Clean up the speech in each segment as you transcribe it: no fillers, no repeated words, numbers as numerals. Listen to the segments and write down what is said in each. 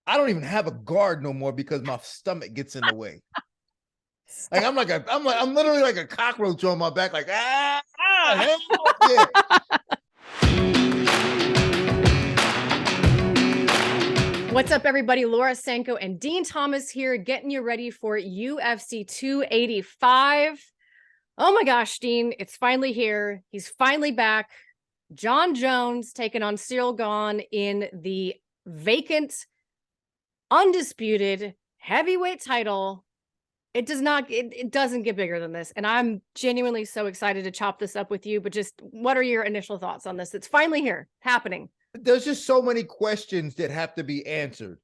I don't even have a guard no more because my stomach gets in the way. Like I'm literally like a cockroach on my back, like hell yeah. What's up, everybody? Laura, Sanko, and Dean Thomas here, getting you ready for UFC 285. Oh my gosh, Dean, it's finally here. He's finally back. Jon Jones taking on Ciryl Gane in the vacant, undisputed heavyweight title. It doesn't get bigger than this. And I'm genuinely so excited to chop this up with you. But just what are your initial thoughts on this? It's finally here, happening. There's just so many questions that have to be answered.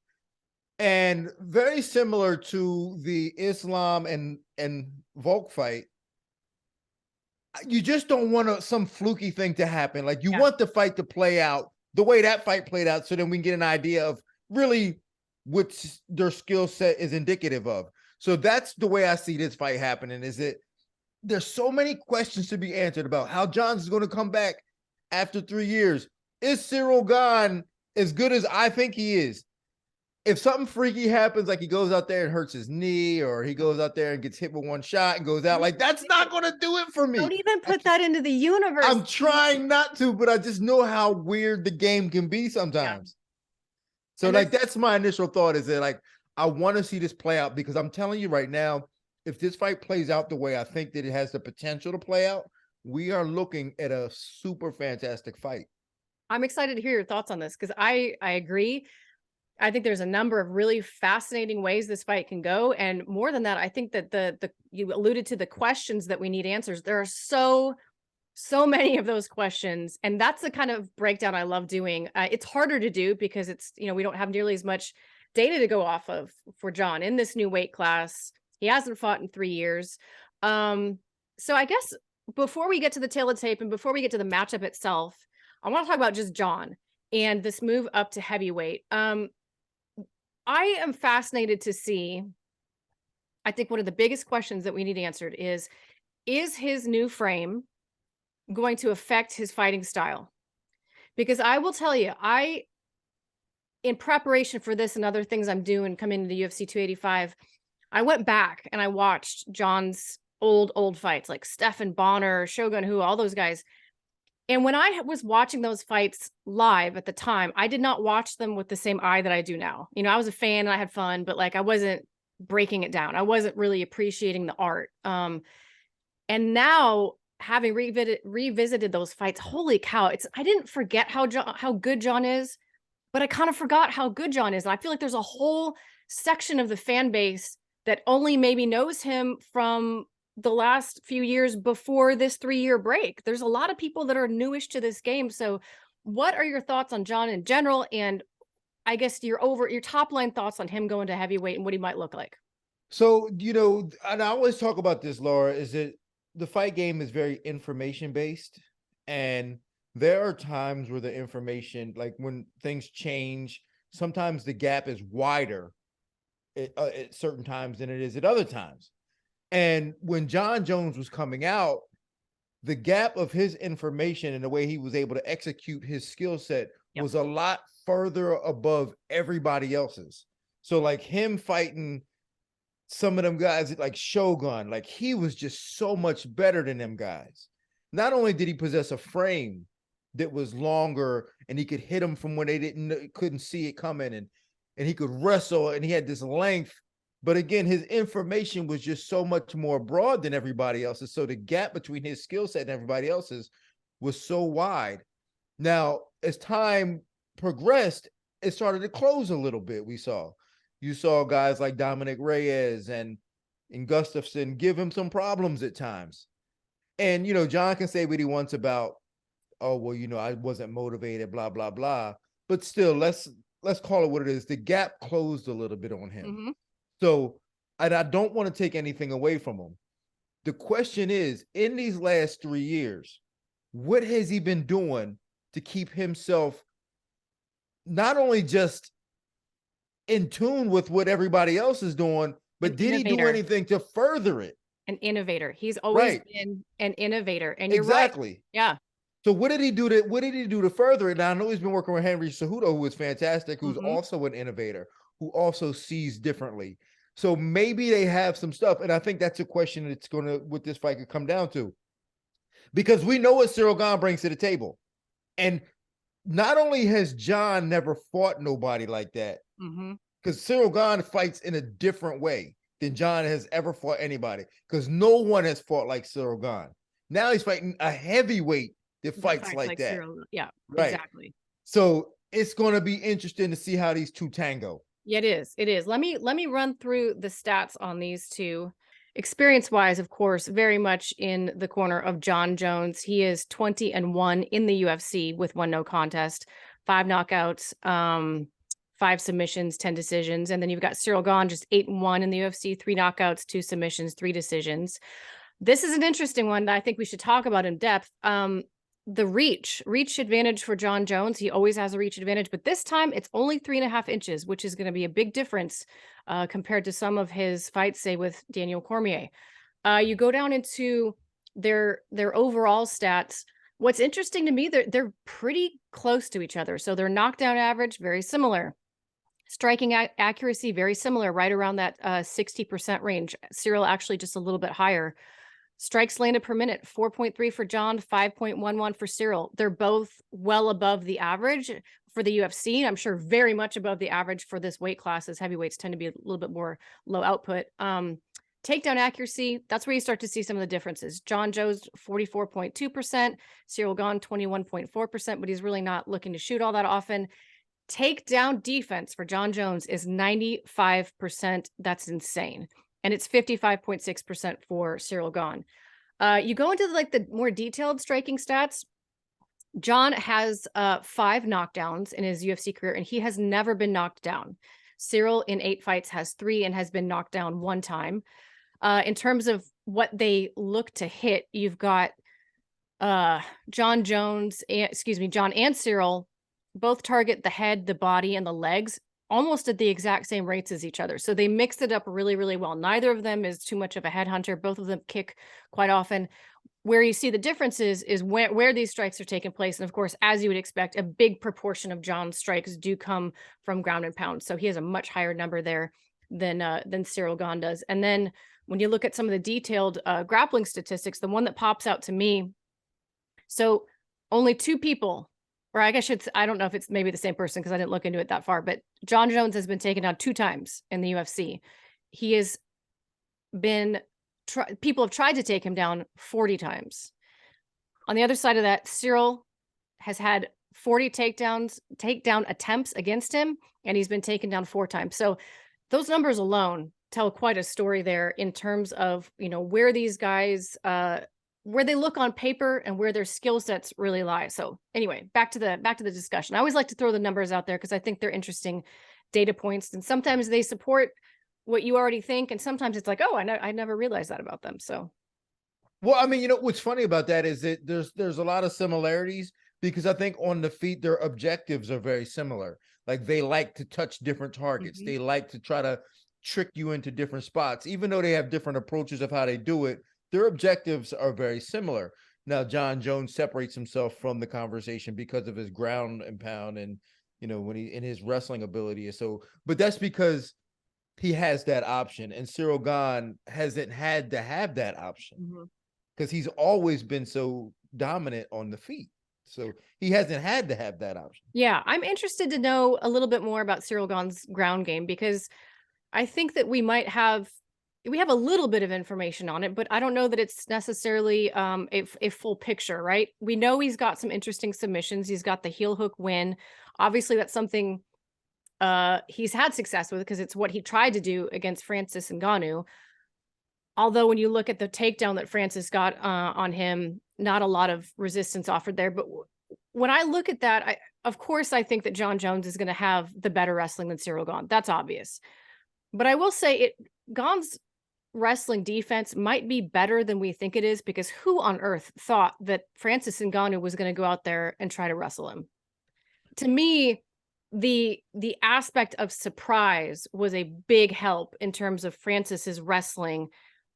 And very similar to the Islam and Volk fight, you just don't want some fluky thing to happen. Like you want the fight to play out the way that fight played out, so then we can get an idea of really what their skill set is indicative of. So that's the way I see this fight happening. Is that there's so many questions to be answered about how John's is going to come back after 3 years. Is Ciryl Gane as good as I think he is? If something freaky happens, like he goes out there and hurts his knee, or he goes out there and gets hit with one shot and goes out, like that's not going to do it for me. Don't even put that into the universe. I'm trying not to, but I just know how weird the game can be sometimes. Yeah. So and like that's my initial thought, is that like I want to see this play out, because I'm telling you right now, if this fight plays out the way I think that it has the potential to play out, we are looking at a super fantastic fight. I'm excited to hear your thoughts on this, because I agree. I think there's a number of really fascinating ways this fight can go. And more than that, I think that you alluded to the questions that we need answers. There are so many of those questions. And that's the kind of breakdown I love doing. It's harder to do because we don't have nearly as much data to go off of for Jon in this new weight class. He hasn't fought in 3 years. So I guess before we get to the tail of the tape and before we get to the matchup itself, I want to talk about just Jon and this move up to heavyweight. I am fascinated to see. I think one of the biggest questions that we need answered is his new frame going to affect his fighting style? Because I will tell you, in preparation for this and other things I'm doing coming into UFC 285, I went back and I watched Jon's old fights, like Stephan Bonner, Shogun Hu, all those guys. And when I was watching those fights live at the time, I did not watch them with the same eye that I do now. I was a fan and I had fun, but like I wasn't breaking it down. I wasn't really appreciating the art. And now, having revisited those fights, holy cow! I didn't forget how good Jon is, but I kind of forgot how good Jon is. And I feel like there's a whole section of the fan base that only maybe knows him from the last few years before this 3-year break. There's a lot of people that are newish to this game. So what are your thoughts on Jon in general? And I guess your top line thoughts on him going to heavyweight and what he might look like. So, and I always talk about this, Laura, is that the fight game is very information based. And there are times where the information, like when things change, sometimes the gap is wider at certain times than it is at other times. And when Jon Jones was coming out, the gap of his information and the way he was able to execute his skill set was a lot further above everybody else's. So like him fighting some of them guys like Shogun, like he was just so much better than them guys. Not only did he possess a frame that was longer and he could hit them from when they couldn't see it coming, and he could wrestle and he had this length. But again, his information was just so much more broad than everybody else's. So the gap between his skill set and everybody else's was so wide. Now, as time progressed, it started to close a little bit. You saw guys like Dominic Reyes and Gustafsson give him some problems at times. And, Jon can say what he wants about, oh, well, I wasn't motivated, blah, blah, blah. But still, let's call it what it is. The gap closed a little bit on him. Mm-hmm. So, and I don't want to take anything away from him. The question is, in these last 3 years, what has he been doing to keep himself not only just in tune with what everybody else is doing, but did he do anything to further it? An innovator. He's always been an innovator. And you're exactly right. Yeah. So what did he do to further it? Now I know he's been working with Henry Cejudo, who is fantastic, who's also an innovator. who also sees differently. So maybe they have some stuff. And I think that's a question that's going to, with this fight, could come down to, because we know what Ciryl Gane brings to the table. And not only has Jon never fought nobody like that, because Ciryl Gane fights in a different way than Jon has ever fought anybody, because no one has fought like Ciryl Gane. Now he's fighting a heavyweight that fights like that. Ciryl. Yeah, right. Exactly. So it's going to be interesting to see how these two tango. Yeah, it is. It is. Let me run through the stats on these two. Experience wise, of course, very much in the corner of Jon Jones. He is 20-1 in the UFC with 1 no contest, 5 knockouts, 5 submissions, 10 decisions. And then you've got Ciryl Gane, just 8-1 in the UFC, 3 knockouts, 2 submissions, 3 decisions. This is an interesting one that I think we should talk about in depth. The reach advantage for Jon Jones. He always has a reach advantage, but this time it's only 3.5 inches, which is going to be a big difference compared to some of his fights, say with Daniel Cormier. You go down into their overall stats. What's interesting to me, they're pretty close to each other. So their knockdown average, very similar. Striking accuracy, very similar, right around that 60% range. Ciryl actually just a little bit higher. Strikes landed per minute, 4.3 for Jon, 5.11 for Ciryl. They're both well above the average for the UFC. I'm sure very much above the average for this weight class, as heavyweights tend to be a little bit more low output. Takedown accuracy, that's where you start to see some of the differences. Jon Jones, 44.2%, Ciryl Gane, 21.4%, but he's really not looking to shoot all that often. Takedown defense for Jon Jones is 95%. That's insane. And it's 55.6% for Ciryl Gane. You go into like the more detailed striking stats. Jon has 5 knockdowns in his UFC career, and he has never been knocked down. Ciryl in 8 fights has 3 and has been knocked down 1 time. In terms of what they look to hit, you've got Jon and Ciryl both target the head, the body, and the legs almost at the exact same rates as each other. So they mixed it up really, really well. Neither of them is too much of a headhunter. Both of them kick quite often. Where you see the differences is where these strikes are taking place. And of course, as you would expect, a big proportion of Jon's strikes do come from ground and pound. So he has a much higher number there than Ciryl Gane does. And then when you look at some of the detailed grappling statistics, the one that pops out to me, so only 2 people, or I guess I don't know if it's maybe the same person because I didn't look into it that far, but Jon Jones has been taken down 2 times in the UFC. He has been, people have tried to take him down 40 times. On the other side of that, Ciryl has had 40 takedown attempts against him, and he's been taken down 4 times. So those numbers alone tell quite a story there in terms of, where these guys, where they look on paper and where their skill sets really lie. So anyway, back to the discussion. I always like to throw the numbers out there because I think they're interesting data points, and sometimes they support what you already think, and sometimes it's like, oh, I never realized that about them. So, well, I mean, what's funny about that is that there's a lot of similarities, because I think on the feet their objectives are very similar. Like they like to touch different targets. They like to try to trick you into different spots, even though they have different approaches of how they do it. Their objectives are very similar. Now, Jon Jones separates himself from the conversation because of his ground and pound and, when he in his wrestling ability. So, but that's because he has that option, and Ciryl Gane hasn't had to have that option because he's always been so dominant on the feet. So he hasn't had to have that option. Yeah, I'm interested to know a little bit more about Ciryl Gane's ground game, because I think that we have a little bit of information on it, but I don't know that it's necessarily a full picture, right? We know he's got some interesting submissions. He's got the heel hook win. Obviously, that's something he's had success with because it's what he tried to do against Francis Ngannou. Although when you look at the takedown that Francis got on him, not a lot of resistance offered there. But when I look at that, of course, I think that Jon Jones is going to have the better wrestling than Ciryl Gane. That's obvious. But I will say Gane's wrestling defense might be better than we think it is, because who on earth thought that Francis Ngannou was going to go out there and try to wrestle him? To me, the aspect of surprise was a big help in terms of Francis's wrestling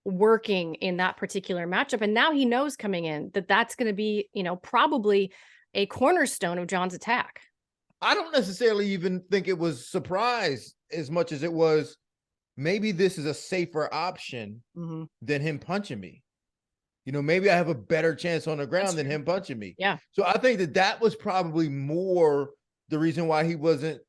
working in that particular matchup. And now he knows coming in that that's going to be, probably a cornerstone of Jon's attack. I don't necessarily even think it was surprise as much as it was maybe this is a safer option Mhm. than him punching me. Maybe I have a better chance on the That's ground than true. him punching me. Yeah. So I think that was probably more the reason why he wasn't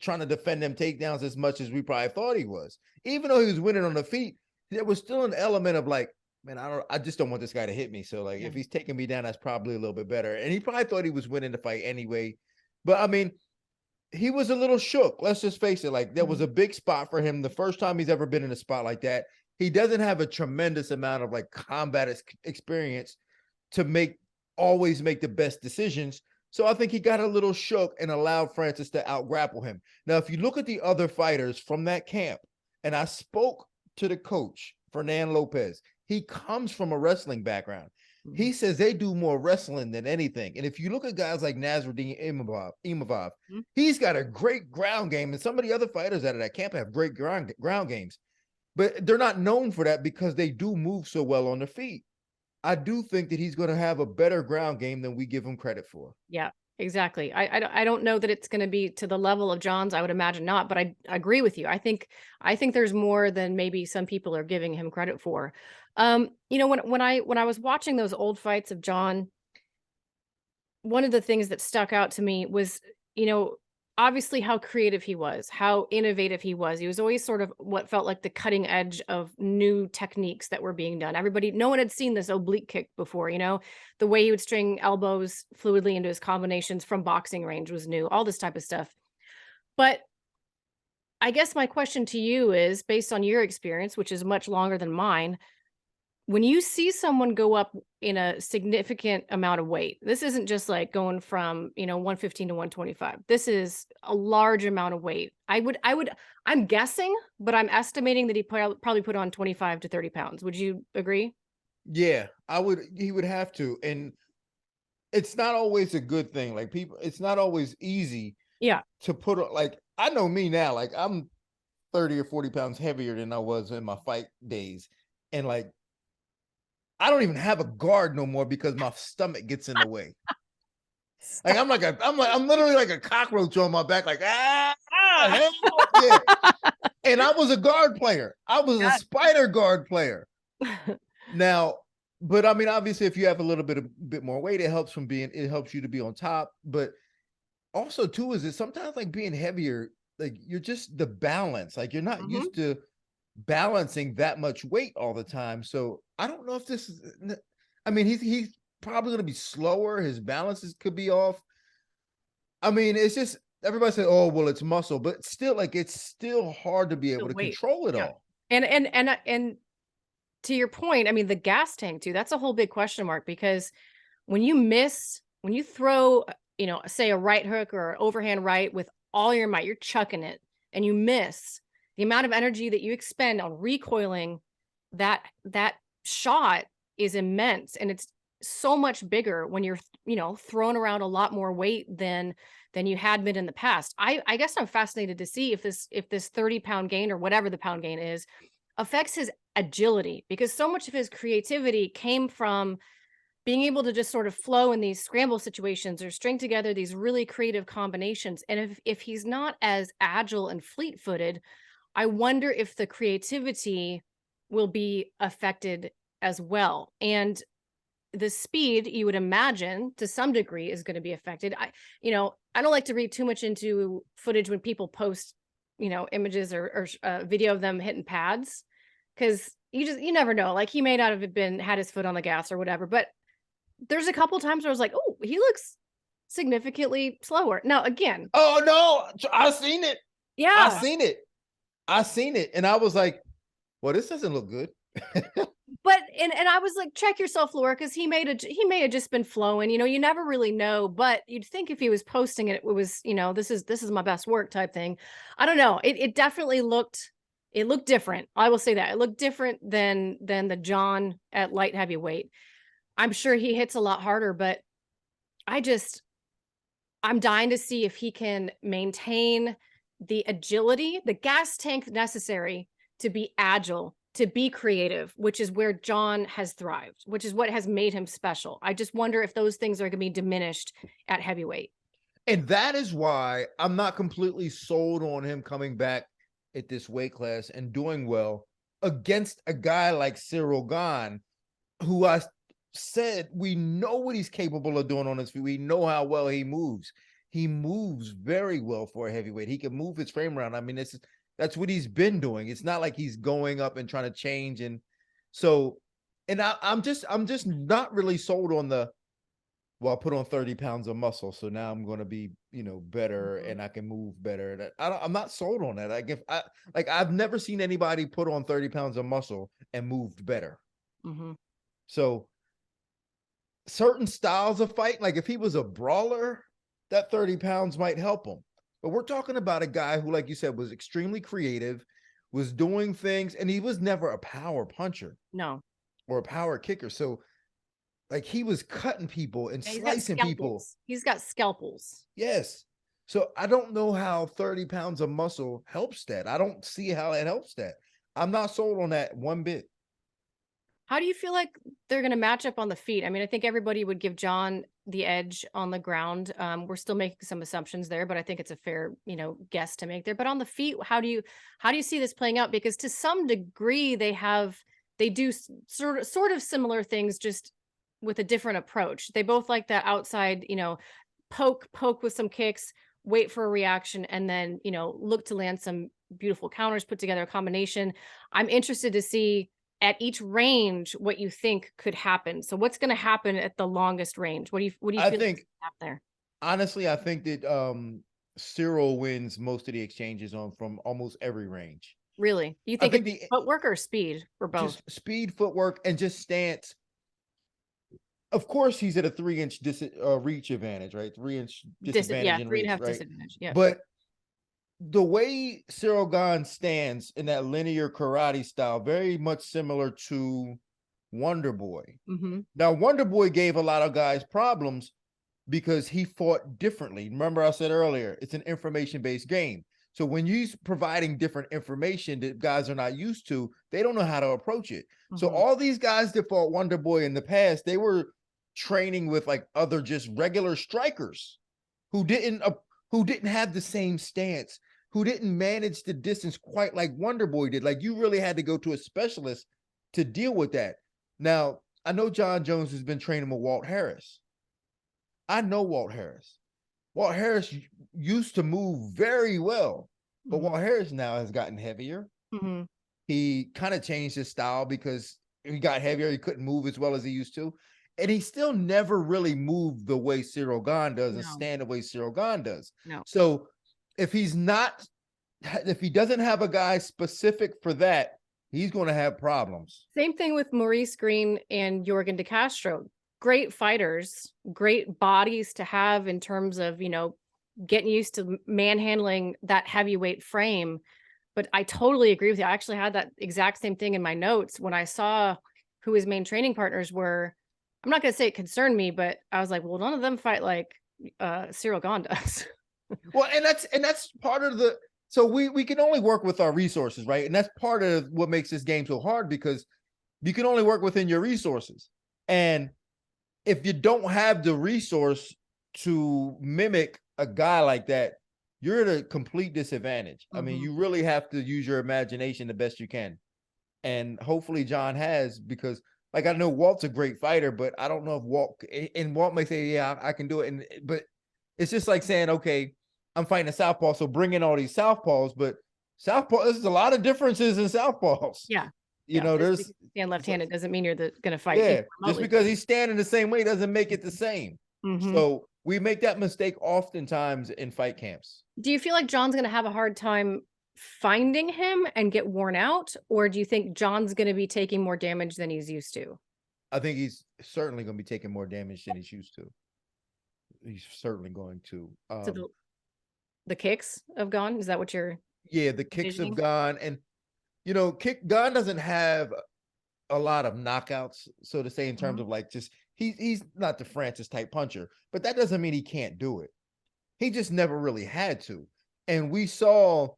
trying to defend them takedowns as much as we probably thought he was. Even though he was winning on the feet, there was still an element of like, man, I just don't want this guy to hit me. So like, Yeah. if he's taking me down, that's probably a little bit better. And he probably thought he was winning the fight anyway. But I mean, he was a little shook. Let's just face it. Like, there was Mhm. a big spot for him. The first time he's ever been in a spot like that. He doesn't have a tremendous amount of like combat experience to always make the best decisions. So I think he got a little shook and allowed Francis to out grapple him. Now, if you look at the other fighters from that camp, and I spoke to the coach, Fernan Lopez, he comes from a wrestling background. Mhm. He says they do more wrestling than anything. And if you look at guys like Nasruddin Imavov, Mhm. he's got a great ground game. And some of the other fighters out of that camp have great ground games. But they're not known for that because they do move so well on their feet. I do think that he's going to have a better ground game than we give him credit for. Yeah, exactly. I don't know that it's going to be to the level of John's. I would imagine not, but I agree with you. I think there's more than maybe some people are giving him credit for. When I was watching those old fights of John, one of the things that stuck out to me was, you know, obviously how creative he was, how innovative he was. He was always sort of what felt like the cutting edge of new techniques that were being done. No one had seen this oblique kick before, the way he would string elbows fluidly into his combinations from boxing range was new, all this type of stuff. But I guess my question to you is based on your experience, which is much longer than mine, when you see someone go up in a significant amount of weight, this isn't just like going from, 115 to 125. This is a large amount of weight. I'm guessing, but I'm estimating that probably put on 25 to 30 pounds. Would you agree? Yeah, he would have to. And it's not always a good thing. Like, it's not always easy Yeah. to like, I know me now, like I'm 30 or 40 pounds heavier than I was in my fight days. And like, I don't even have a guard no more because my stomach gets in the way. Like, Stop. I'm literally like a cockroach on my back, like, hell yeah. And I was a guard player. I was a spider guard player. Now, but I mean, obviously, if you have a little bit more weight, it helps you to be on top. But also, too, is it sometimes like being heavier, like you're just the balance, like you're not Mhm. used to balancing that much weight all the time. So I don't know if this is. I mean, he's probably going to be slower. His balances could be off. I mean, it's just everybody said, "Oh, well, it's muscle," but still, like it's still hard to be able Still to weight. control it Yeah. all. And to your point, I mean, the gas tank too, that's a whole big question mark because when you throw, say a right hook or overhand right with all your might, you're chucking it and you miss the amount of energy that you expend on recoiling that shot is immense. And it's so much bigger when you're, throwing around a lot more weight than you had been in the past. I guess I'm fascinated to see if this 30-pound gain or whatever the pound gain is affects his agility because so much of his creativity came from being able to just sort of flow in these scramble situations or string together these really creative combinations. And if he's not as agile and fleet-footed, I wonder if the creativity will be affected as well. And the speed you would imagine to some degree is going to be affected. I don't like to read too much into footage when people post, images or video of them hitting pads because you never know. Like he may not have had his foot on the gas or whatever, but there's a couple times where I was like, oh, he looks significantly slower. Now, again, Oh no, I seen it. I yeah, seen it. I seen it, and I was like, "Well, this doesn't look good." but and I was like, check yourself, Laura, because he may have just been flowing. You never really know. But you'd think if he was posting it, it was, this is my best work type thing. I don't know. It definitely looked different. I will say that it looked different than the John at light heavyweight. I'm sure he hits a lot harder, but I just I'm dying to see if he can maintain the agility, the gas tank necessary to be agile, to be creative, which is where John has thrived, which is what has made him special. I just wonder if those things are going to be diminished at heavyweight. And that is why I'm not completely sold on him coming back at this weight class and doing well against a guy like Ciryl Gane, who I said we know what he's capable of doing on his feet. We know how well he moves. He moves very well for a heavyweight. He can move his frame around. I mean, that's what he's been doing. It's not like he's going up and trying to change. And so, and I'm just not really sold on the, well, I put on 30 pounds of muscle, so now I'm going to be, better and I can move better. I'm not sold on that. I've never seen anybody put on 30 pounds of muscle and moved better. Mm-hmm. So certain styles of fight, like if he was a brawler, that 30 pounds might help him. But we're talking about a guy who, like you said, was extremely creative, was doing things, and he was never a power puncher. No. Or a power kicker. So like he was cutting people and Yeah, he's got slicing people. scalpels. He's got scalpels. Yes. So I don't know how 30 pounds of muscle helps that. I don't see how it helps that. I'm not sold on that one bit. How do you feel like they're going to match up on the feet? I mean, I think everybody would give Jon the edge on the ground. We're still making some assumptions there, but I think it's a fair, guess to make there. But on the feet, how do you see this playing out? Because to some degree, they do sort of similar things, just with a different approach. They both like that outside, poke with some kicks, wait for a reaction, and then, look to land some beautiful counters, put together a combination. I'm interested to see at each range what you think could happen. So what's going to happen at the longest range? What do you I feel think up there? honestly, I think that Ciryl wins most of the exchanges from almost every range. Really? You I think think it's footwork or speed, or both? Just speed, footwork, and just stance. Of course, he's at a 3-inch reach advantage, right? 3-inch disadvantage in reach, 3.5 right? disadvantage. Yeah. But the way Ciryl Gane stands in that linear karate style, very much similar to Wonder Boy. Mm-hmm. Now, Wonder Boy gave a lot of guys problems because he fought differently. Remember I said earlier, it's an information-based game. So when you're providing different information that guys are not used to, they don't know how to approach it. Mm-hmm. So all these guys that fought Wonder Boy in the past, they were training with like other just regular strikers who didn't have the same stance, who didn't manage the distance quite like Wonder Boy did. Like you really had to go to a specialist to deal with that. Now, I know Jon Jones has been training with Walt Harris. I know Walt Harris. Walt Harris used to move very well, but Walt Harris now has gotten heavier. Mm-hmm. He kind of changed his style because he got heavier. He couldn't move as well as he used to. And he still never really moved the way Ciryl Gane does and stand the way Ciryl Gane does. No. So if he doesn't have a guy specific for that, he's going to have problems. Same thing with Maurice Greene and Yorgan De Castro. Great fighters, great bodies to have in terms of, getting used to manhandling that heavyweight frame. But I totally agree with you. I actually had that exact same thing in my notes when I saw who his main training partners were. I'm not going to say it concerned me, but I was like, well, none of them fight like Ciryl Gane does. Well, and that's part of the, so we can only work with our resources, right? And that's part of what makes this game so hard, because you can only work within your resources. And if you don't have the resource to mimic a guy like that, you're at a complete disadvantage. I mean, you really have to use your imagination the best you can. And hopefully Jon has, because like, I know Walt's a great fighter, but I don't know if Walt may say, yeah, I can do it. But it's just like saying, okay, I'm fighting a southpaw, so bring in all these southpaws, but there's a lot of differences in southpaws. Yeah. There's stand left-handed doesn't mean you're going to fight. Yeah, just because he's standing the same way doesn't make it the same. So we make that mistake oftentimes in fight camps. Do you feel like Jon's going to have a hard time finding him and get worn out, or do you think Jon's going to be taking more damage than he's used to? I think he's certainly going to be taking more damage than he's used to. He's certainly going to. So the kicks have gone. Is that what you're? Yeah, the kicks have gone, and Gane doesn't have a lot of knockouts, so to say, in terms of like just he's not the Francis type puncher, but that doesn't mean he can't do it. He just never really had to. And we saw,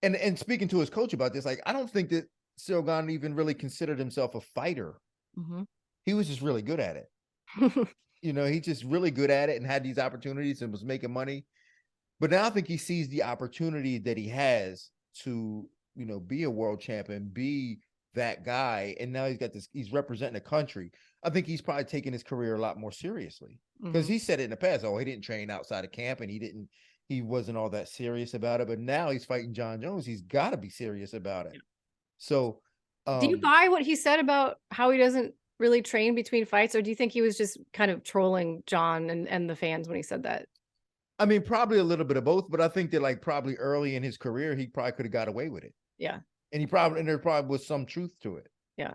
and speaking to his coach about this, like I don't think that Ciryl Gane even really considered himself a fighter. He was just really good at it. He's just really good at it and had these opportunities and was making money. But now I think he sees the opportunity that he has to, be a world champion, be that guy. And now he's representing the country. I think he's probably taking his career a lot more seriously because he said it in the past. Oh, he didn't train outside of camp and he wasn't all that serious about it. But now he's fighting Jon Jones. He's got to be serious about it. So, do you buy what he said about how he doesn't really train between fights, or do you think he was just kind of trolling Jon and the fans when he said that? I mean, probably a little bit of both, but I think that like probably early in his career, he probably could have got away with it. Yeah. And there probably was some truth to it. Yeah.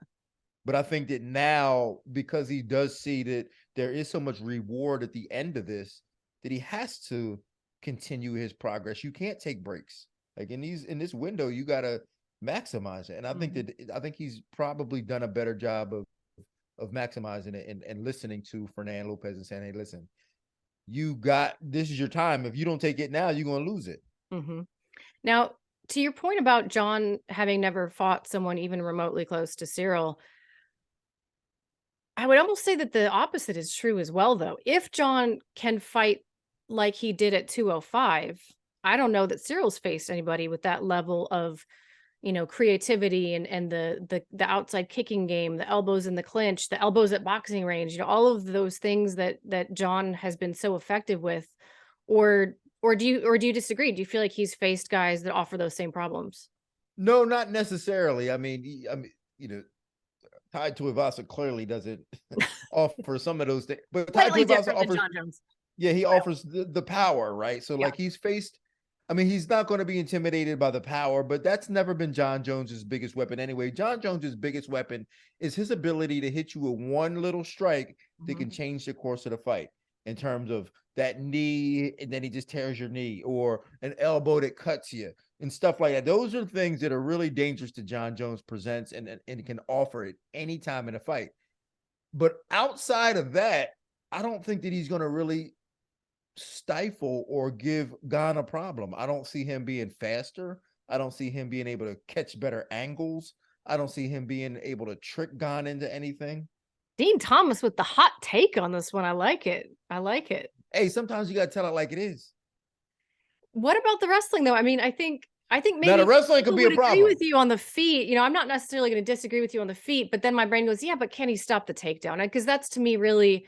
But I think that now, because he does see that there is so much reward at the end of this, that he has to continue his progress. You can't take breaks. Like in this window, you got to maximize it. And I think he's probably done a better job of maximizing it and listening to Fernando Lopez and saying, hey, listen, this is your time. If you don't take it now, you're going to lose it. Now, to your point about Jon having never fought someone even remotely close to Ciryl, I would almost say that the opposite is true as well, though. If Jon can fight like he did at 205, I don't know that Cyryl's faced anybody with that level of, creativity and the outside kicking game, the elbows in the clinch, the elbows at boxing range, all of those things that Jon has been so effective with. Or do you disagree? Do you feel like he's faced guys that offer those same problems? No, not necessarily. I mean, Tai Tuivasa clearly doesn't offer some of those things, but Tai Tuivasa offers Jon Jones. Yeah, he offers the power, right? So like he's faced, I mean, he's not going to be intimidated by the power, but that's never been Jon Jones's biggest weapon anyway. Jon Jones's biggest weapon is his ability to hit you with one little strike that can change the course of the fight, in terms of that knee, and then he just tears your knee, or an elbow that cuts you and stuff like that. Those are things that are really dangerous to Jon Jones presents and can offer it anytime in a fight. But outside of that, I don't think that he's going to really stifle or give Gane a problem. I don't see him being faster. I don't see him being able to catch better angles. I don't see him being able to trick Gane into anything. Din Thomas with the hot take on this one. I like it. Hey, sometimes you got to tell it like it is. What about the wrestling though? I mean, I think maybe now the wrestling could be a problem. Agree with you on the feet. I'm not necessarily going to disagree with you on the feet, but then my brain goes, yeah, but can he stop the takedown? Because that's to me really,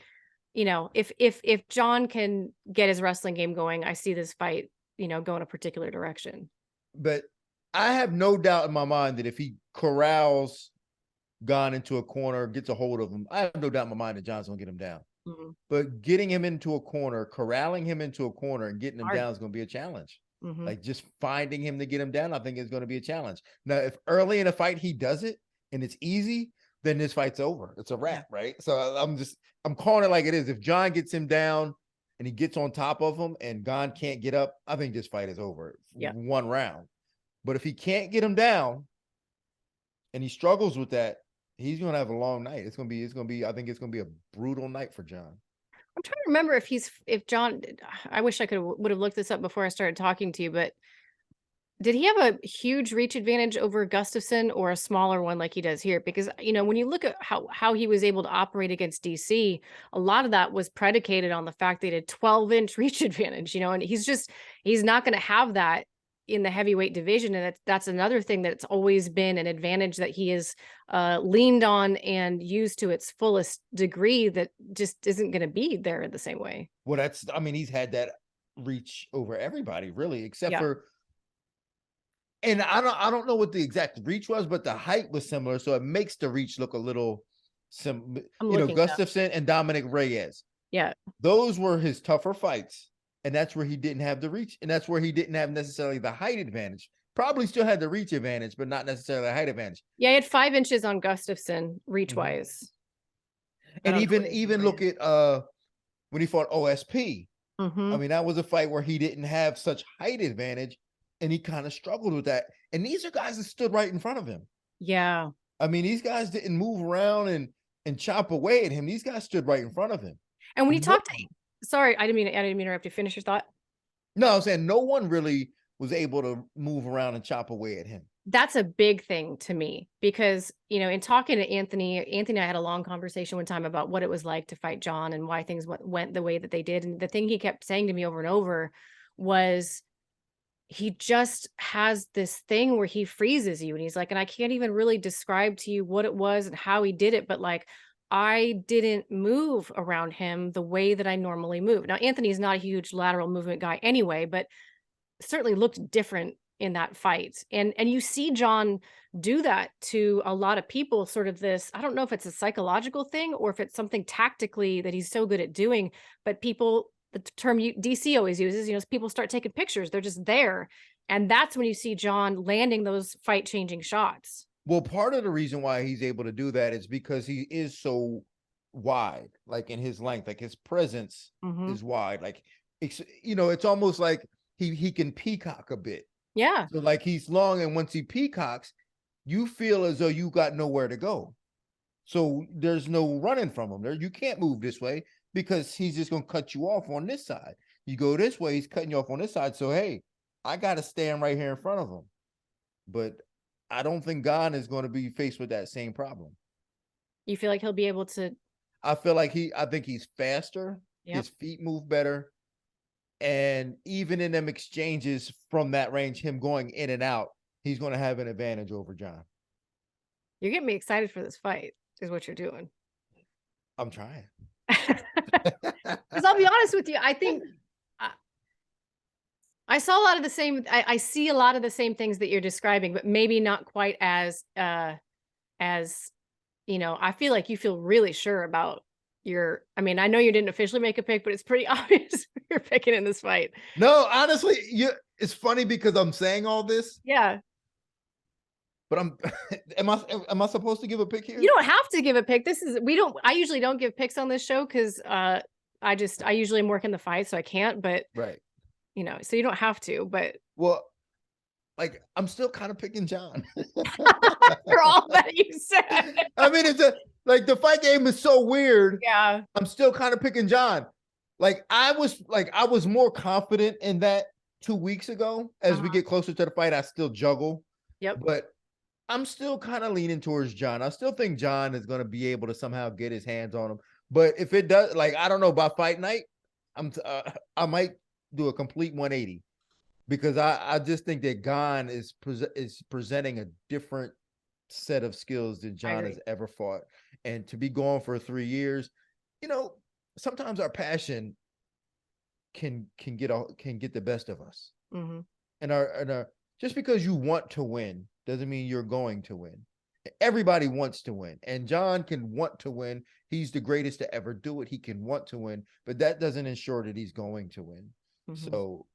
if Jon can get his wrestling game going, I see this fight, go in a particular direction. But I have no doubt in my mind that if he corrals Gane into a corner, gets a hold of him, I have no doubt in my mind that Jon's gonna get him down. But getting him into a corner, corralling him into a corner and getting him down is going to be a challenge. Like just finding him to get him down, I think is going to be a challenge. Now, if early in a fight he does it and it's easy, then this fight's over. It's a wrap, right? So I'm calling it like it is. If Jon gets him down and he gets on top of him and Gane can't get up, I think this fight is over. One round. But if he can't get him down and he struggles with that, he's going to have a long night. I think it's going to be a brutal night for Jon. I'm trying to remember if Jon, I wish I would have looked this up before I started talking to you, but did he have a huge reach advantage over Gustafsson or a smaller one like he does here? Because, when you look at how he was able to operate against DC, a lot of that was predicated on the fact that he had 12-inch reach advantage, and he's not going to have that in the heavyweight division. And that's another thing that's always been an advantage that he has leaned on and used to its fullest degree that just isn't going to be there in the same way. Well, he's had that reach over everybody really, except for, and I don't know what the exact reach was, but the height was similar. So it makes the reach look a little Gustafsson and Dominic Reyes. Yeah. Those were his tougher fights. And that's where he didn't have the reach. And that's where he didn't have necessarily the height advantage. Probably still had the reach advantage, but not necessarily the height advantage. Yeah, he had 5 inches on Gustafsson reach-wise. And even look at when he fought OSP. I mean, that was a fight where he didn't have such height advantage, and he kind of struggled with that. And these are guys that stood right in front of him. Yeah. I mean, these guys didn't move around and chop away at him. These guys stood right in front of him. And when you talk to... Sorry, I didn't mean to interrupt you. Finish your thought. No, I'm saying no one really was able to move around and chop away at him. That's a big thing to me because, in talking to Anthony and I had a long conversation one time about what it was like to fight Jon and why things went the way that they did. And the thing he kept saying to me over and over was he just has this thing where he freezes you. And he's like, and I can't even really describe to you what it was and how he did it, but like, I didn't move around him the way that I normally move. Now, Anthony's not a huge lateral movement guy anyway, but certainly looked different in that fight. And you see Jon do that to a lot of people, sort of this, I don't know if it's a psychological thing or if it's something tactically that he's so good at doing, but people, the term DC always uses, people start taking pictures, they're just there. And that's when you see Jon landing those fight changing shots. Well, part of the reason why he's able to do that is because he is so wide, like in his length, like his presence is wide. Like, it's almost like he can peacock a bit. Yeah. So like he's long, and once he peacocks, you feel as though you got nowhere to go. So there's no running from him. There, you can't move this way because he's just gonna cut you off on this side. You go this way, he's cutting you off on this side. So hey, I gotta stand right here in front of him. But I don't think Gane is going to be faced with that same problem. You feel like he'll be able to? I think he's faster. Yep. His feet move better. And even in them exchanges from that range, him going in and out, he's going to have an advantage over Jon. You're getting me excited for this fight, is what you're doing. I'm trying. Because I'll be honest with you, I think I saw a lot of the same. I see a lot of the same things that you're describing, but maybe not quite as I feel like you feel really sure about I know you didn't officially make a pick, but it's pretty obvious you're picking in this fight. No, honestly, it's funny because I'm saying all this. Yeah. But am I supposed to give a pick here? You don't have to give a pick. I usually don't give picks on this show because I usually am working the fight, so I can't, but right. So you don't have to, but well, like I'm still kind of picking Jon. For all that you said. I mean, the fight game is so weird. Yeah. I'm still kind of picking Jon. Like I was more confident in that 2 weeks ago. As we get closer to the fight, I still juggle. Yep. But I'm still kind of leaning towards Jon. I still think Jon is going to be able to somehow get his hands on him. But if it does, like, I don't know, by fight night, I might do a complete 180 because I just think that Gane is presenting a different set of skills than Jon has ever fought. And to be going for 3 years, sometimes our passion can get the best of us. Mm-hmm. And our just because you want to win doesn't mean you're going to win. Everybody wants to win, and Jon can want to win. He's the greatest to ever do it. He can want to win, but that doesn't ensure that he's going to win. Mm-hmm. So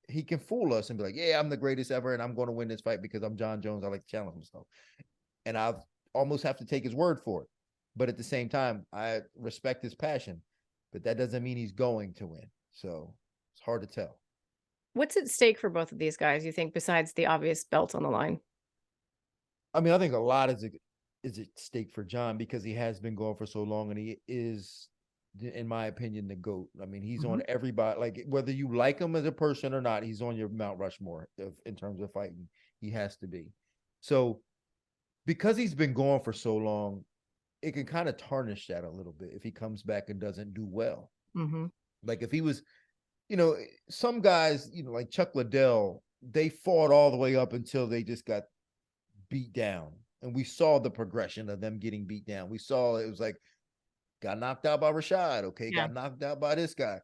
he can fool us and be like, yeah, I'm the greatest ever, and I'm going to win this fight because I'm Jon Jones. I like to challenge myself. And I almost have to take his word for it. But at the same time, I respect his passion, but that doesn't mean he's going to win. So it's hard to tell. What's at stake for both of these guys, you think, besides the obvious belt on the line? I mean, I think a lot is at stake for Jon because he has been going for so long, and he is, in my opinion, the GOAT. I mean, he's on everybody, like whether you like him as a person or not, he's on your Mount Rushmore in terms of fighting. He has to be. So because he's been going for so long, it can kind of tarnish that a little bit if he comes back and doesn't do well. Mm-hmm. Like if he was, some guys, like Chuck Liddell, they fought all the way up until they just got beat down. And we saw the progression of them getting beat down. We saw it was like, got knocked out by Rashad. Okay. Yeah. Got knocked out by this guy.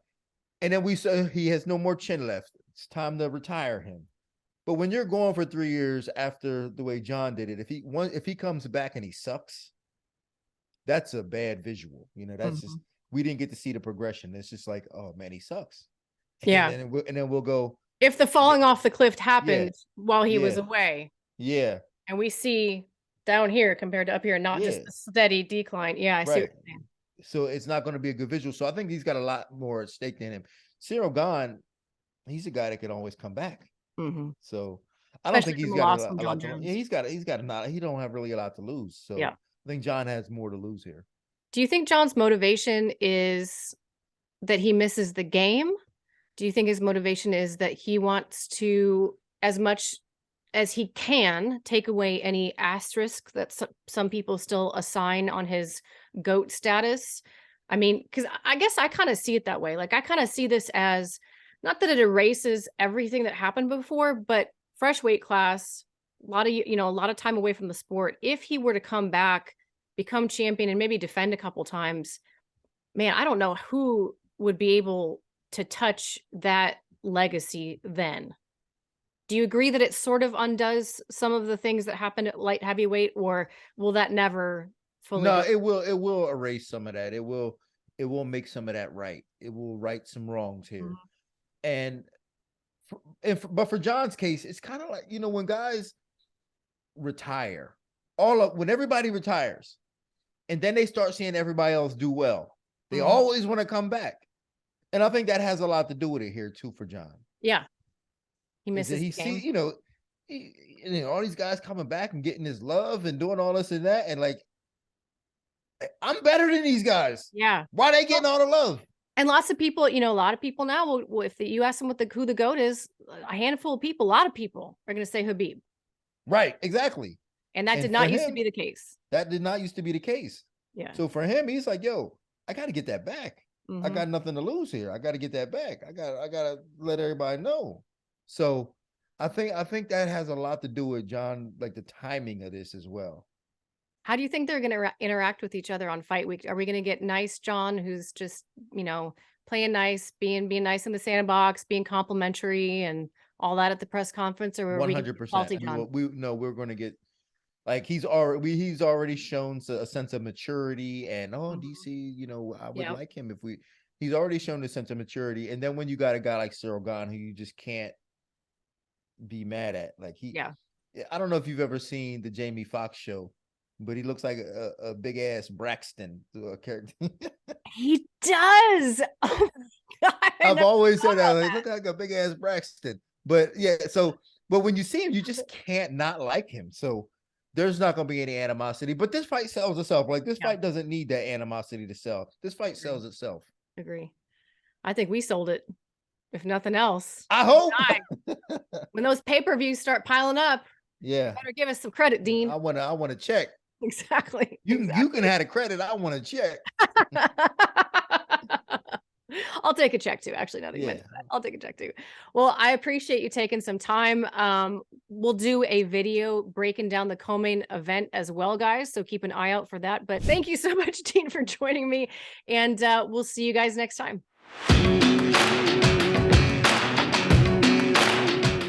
And then we saw he has no more chin left. It's time to retire him. But when you're going for 3 years after the way Jon did it, if he comes back and he sucks, that's a bad visual. That's just, we didn't get to see the progression. It's just like, oh man, he sucks. Yeah. And then we'll go. If the falling off the cliff happened while he was away. Yeah. And we see down here compared to up here, not just a steady decline. Yeah, I see what you're saying. So it's not going to be a good visual. So I think he's got a lot more at stake than him. Ciryl Gane, he's a guy that can always come back. Mm-hmm. So I don't think he's got a lot to lose. Yeah, he's got a lot. He don't have really a lot to lose. So I think Jon has more to lose here. Do you think Jon's motivation is that he misses the game? Do you think his motivation is that he wants to, as much as he can, take away any asterisk that some people still assign on his GOAT status? I mean, because I guess I kind of see it that way. Like, I kind of see this as, not that it erases everything that happened before, but fresh weight class, a lot of, a lot of time away from the sport. If he were to come back, become champion, and maybe defend a couple times, man, I don't know who would be able to touch that legacy then. Do you agree that it sort of undoes some of the things that happened at light heavyweight, or will that never fully No, go? it will erase some of that. It will make some of that right. It will right some wrongs here. Mhm. And but for John's case, it's kind of like, when guys retire, when everybody retires, and then they start seeing everybody else do well, they Mhm. always want to come back. And I think that has a lot to do with it here too for John. Yeah. He Is that misses he the game. all these guys coming back and getting his love and doing all this and that, and like, I'm better than these guys. Yeah. Why they getting all the love? And lots of people, a lot of people now will, if you ask them who the GOAT is, a handful of people, a lot of people are going to say Habib. Right, exactly. And that And did for not used to him, be the case. that did not used to be the case. Yeah. So for him, he's like, yo, I got to get that back. I Mhm. got nothing to lose here. I got to get that back. I got to let everybody know. So I think that has a lot to do with John, like the timing of this as well. How do you think they're going to interact with each other on fight week? Are we going to get nice John, who's just, playing nice, being nice in the sandbox, being complimentary and all that at the press conference, or are we going to get 100%. salty John? We're going to get, like, he's already shown a sense of maturity, and Mhm. DC, I would Yeah. like him if he's already shown a sense of maturity. And then when you got a guy like Ciryl Gane, who you just can't be mad at, like, Yeah. I don't know if you've ever seen the Jamie Foxx show, but he looks like a big ass Braxton character. He does. Oh my God. I I've never always said thought that, about like, look like a big ass Braxton. But yeah, but when you see him, you just can't not like him. So there's not going to be any animosity. But this fight sells itself. Like, this Yeah. fight doesn't need that animosity to sell. This fight sells itself. Agree. I think we sold it, if nothing else. I hope. When those pay-per-views start piling up, Yeah, better give us some credit, Dean. I want to check. Exactly. You can have a credit. I want to check. I'll take a check too. Actually, now that you mentioned that, I'll take a check too. Well, I appreciate you taking some time. We'll do a video breaking down the co-main event as well, guys. So keep an eye out for that. But thank you so much, Dean, for joining me. And we'll see you guys next time.